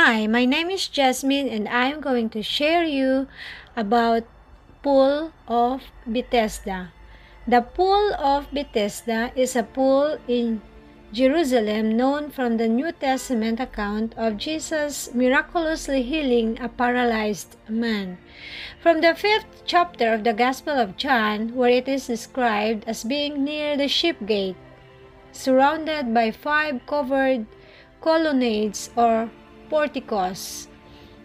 Hi, my name is Jasmine and I'm going to share you about Pool of Bethesda. The Pool of Bethesda is a pool in Jerusalem known from the New Testament account of Jesus miraculously healing a paralyzed man. From the 5th chapter of the Gospel of John, where it is described as being near the sheep gate, surrounded by 5 covered colonnades or porticos.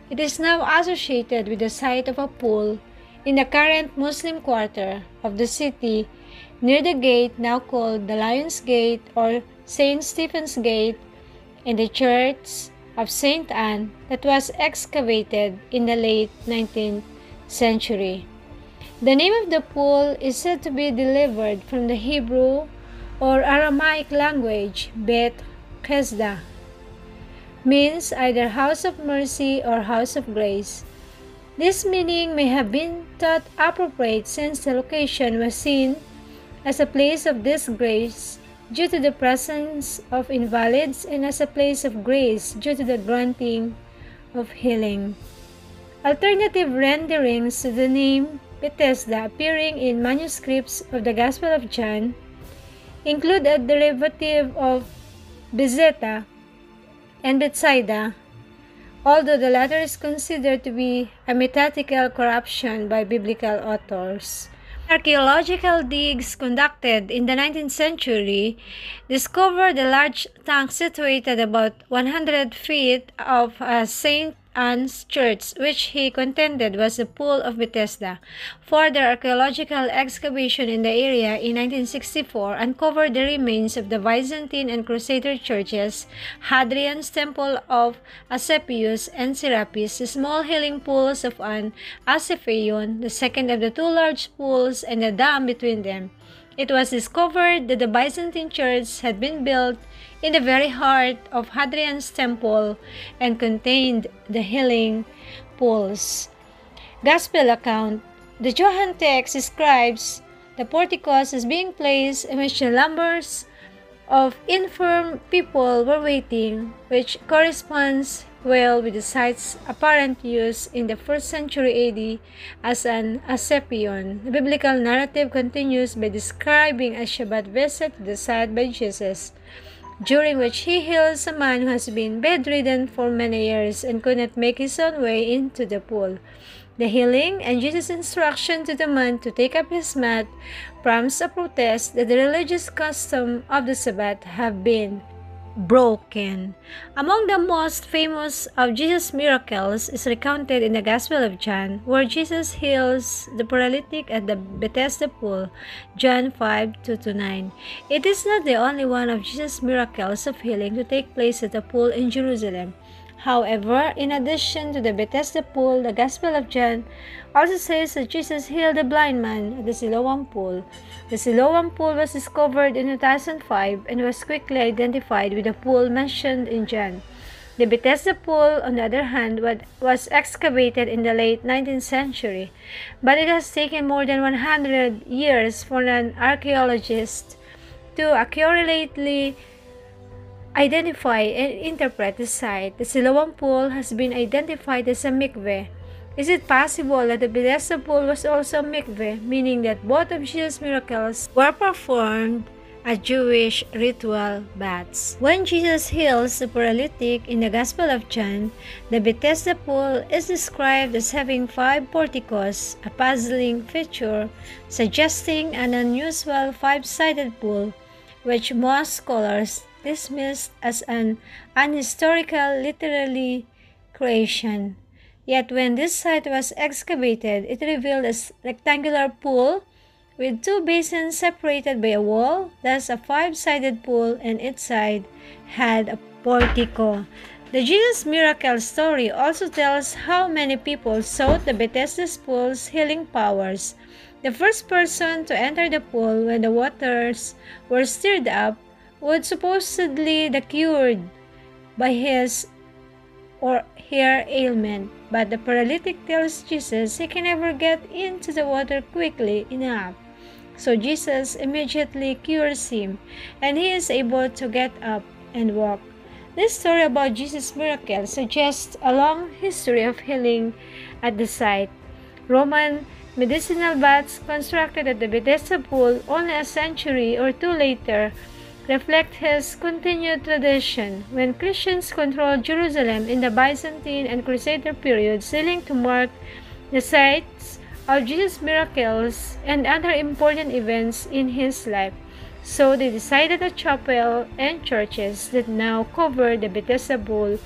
It is now associated with the site of a pool in the current Muslim quarter of the city near the gate now called the Lion's Gate or St. Stephen's Gate and the Church of St. Anne that was excavated in the late 19th century. The name of the pool is said to be delivered from the Hebrew or Aramaic language Bethesda, means either house of mercy or house of grace. This meaning may have been thought appropriate since the location was seen as a place of disgrace due to the presence of invalids and as a place of grace due to the granting of healing. Alternative renderings to the name Bethesda appearing in manuscripts of the Gospel of John include a derivative of Bethesda and Bethsaida, although the latter is considered to be a metaphorical corruption by biblical authors. Archaeological digs conducted in the 19th century discovered a large tank situated about 100 feet of St. Anne's Church, which he contended was the Pool of Bethesda. Further archaeological excavation in the area in 1964 uncovered the remains of the Byzantine and Crusader churches, Hadrian's Temple of Asclepius and Serapis, the small healing pools of an Asclepion, the second of the two large pools, and the dam between them. It was discovered that the Byzantine church had been built in the very heart of Hadrian's temple and contained the healing pools. Gospel account. The Johann text describes the porticos as being placed in which the numbers of infirm people were waiting, which corresponds well with the site's apparent use in the 1st century AD as an Asclepion. The biblical narrative continues by describing a Shabbat visit to the site by Jesus, during which he heals a man who has been bedridden for many years and could not make his own way into the pool. The healing and Jesus' instruction to the man to take up his mat prompts a protest that the religious custom of the Sabbath have been broken. Among the most famous of Jesus' miracles is recounted in the Gospel of John, where Jesus heals the paralytic at the Bethesda pool, John 5:2-9. It is not the only one of Jesus' miracles of healing to take place at the pool in Jerusalem. However, in addition to the Bethesda pool, the Gospel of John also says that Jesus healed a blind man at the Siloam pool. The Siloam pool was discovered in 2005 and was quickly identified with the pool mentioned in John. The Bethesda pool, on the other hand, was excavated in the late 19th century, but it has taken more than 100 years for an archaeologist to accurately identify and interpret the site. The Siloam pool has been identified as a mikveh. Is it possible that the Bethesda pool was also a mikveh, meaning that both of Jesus' miracles were performed as Jewish ritual baths? When Jesus heals the paralytic in the Gospel of John, the Bethesda pool is described as having 5 porticos, a puzzling feature suggesting an unusual 5-sided pool, which most scholars dismissed as an unhistorical literary creation. Yet when this site was excavated, it revealed a rectangular pool with 2 basins separated by a wall, thus a 5-sided pool, and each side had a portico. The Jesus miracle story also tells how many people sought the Bethesda pool's healing powers. The first person to enter the pool when the waters were stirred up would supposedly be cured by his or her ailment, but the paralytic tells Jesus he can never get into the water quickly enough. So Jesus immediately cures him, and he is able to get up and walk. This story about Jesus' miracle suggests a long history of healing at the site. Roman medicinal baths constructed at the Bethesda pool only a century or two later reflect his continued tradition. When Christians controlled Jerusalem in the Byzantine and Crusader periods, sealing to mark the sites of Jesus' miracles and other important events in his life. So they decided a chapel and churches that now cover the Bethesda pool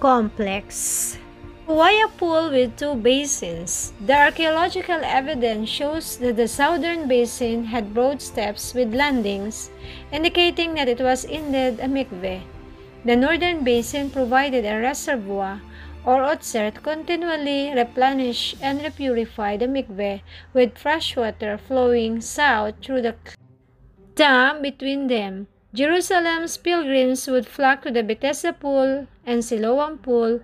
complex. Why a pool with two basins? The archaeological evidence shows that the southern basin had broad steps with landings, indicating that it was indeed a mikveh. The northern basin provided a reservoir or otzer to continually replenish and repurify the mikveh, with fresh water flowing south through the dam between them. Jerusalem's pilgrims would flock to the Bethesda pool and Siloam pool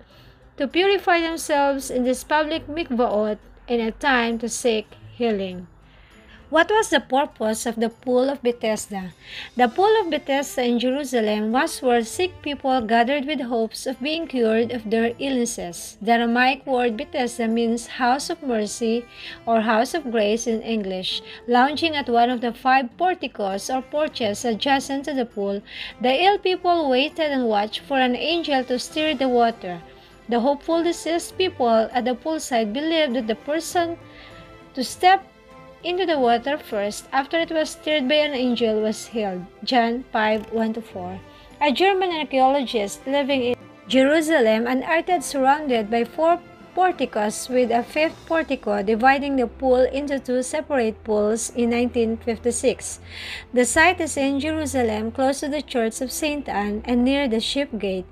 to purify themselves in this public mikvaot in a time to seek healing. What was the purpose of the Pool of Bethesda? The Pool of Bethesda in Jerusalem was where sick people gathered with hopes of being cured of their illnesses. The Aramaic word Bethesda means house of mercy or house of grace in English. Lounging at one of the 5 porticos or porches adjacent to the pool, the ill people waited and watched for an angel to stir the water. The hopeful deceased people at the poolside believed that the person to step into the water first after it was stirred by an angel was healed. John 5:1-4. A German archaeologist living in Jerusalem unearthed surrounded by 4 porticos with a 5th portico dividing the pool into 2 separate pools in 1956. The site is in Jerusalem, close to the Church of St. Anne and near the Ship Gate,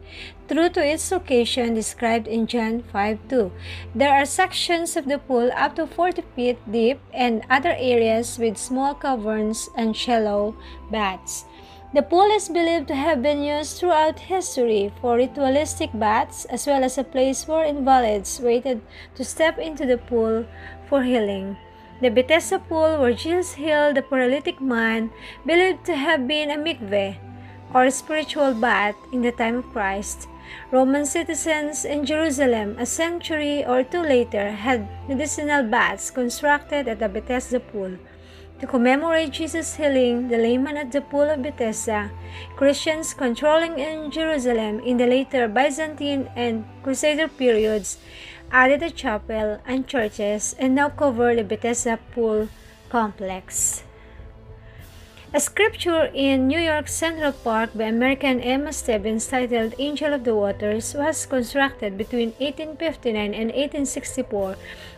true to its location described in John 5:2. There are sections of the pool up to 40 feet deep and other areas with small caverns and shallow baths. The pool is believed to have been used throughout history for ritualistic baths as well as a place where invalids waited to step into the pool for healing. The Bethesda pool where Jesus healed the paralytic man believed to have been a mikveh or spiritual bath in the time of Christ. Roman citizens in Jerusalem a century or two later had medicinal baths constructed at the Bethesda pool. To commemorate Jesus healing the layman at the pool of Bethesda, Christians controlling in Jerusalem in the later Byzantine and Crusader periods added a chapel and churches and now cover the Bethesda pool complex. A sculpture in New York's Central Park by American Emma Stebbins titled Angel of the Waters was constructed between 1859 and 1864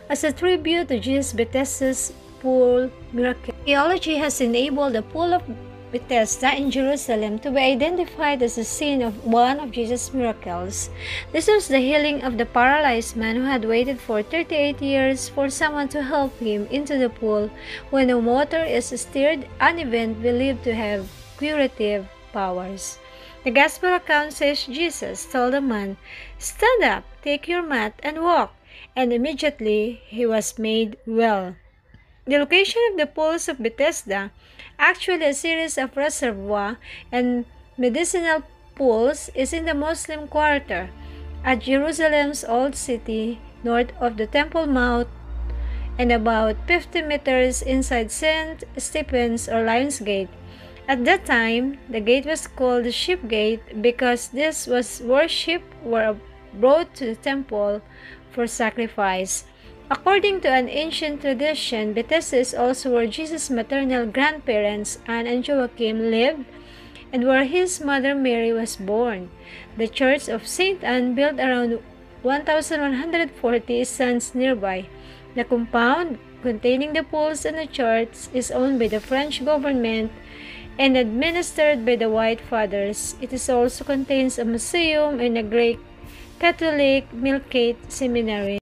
as a tribute to Jesus' Bethesda's pool miracle. Archaeology has enabled the Pool of Bethesda in Jerusalem to be identified as the scene of one of Jesus' miracles. This was the healing of the paralyzed man who had waited for 38 years for someone to help him into the pool when the water is stirred, an event believed to have curative powers. The Gospel account says Jesus told the man, "Stand up, take your mat, and walk," and immediately he was made well. The location of the pools of Bethesda, actually a series of reservoir and medicinal pools, is in the Muslim quarter at Jerusalem's Old City, north of the Temple Mount and about 50 meters inside St. Stephen's or Lion's Gate. At that time, the gate was called the Ship Gate because this was where sheep were brought to the temple for sacrifice. According to an ancient tradition, Bethesda is also where Jesus' maternal grandparents, Anne and Joachim, lived and where his mother Mary was born. The Church of St. Anne, built around 1140, stands nearby. The compound containing the pools and the church is owned by the French government and administered by the White Fathers. It also contains a museum and a Greek Catholic Milkate Seminary.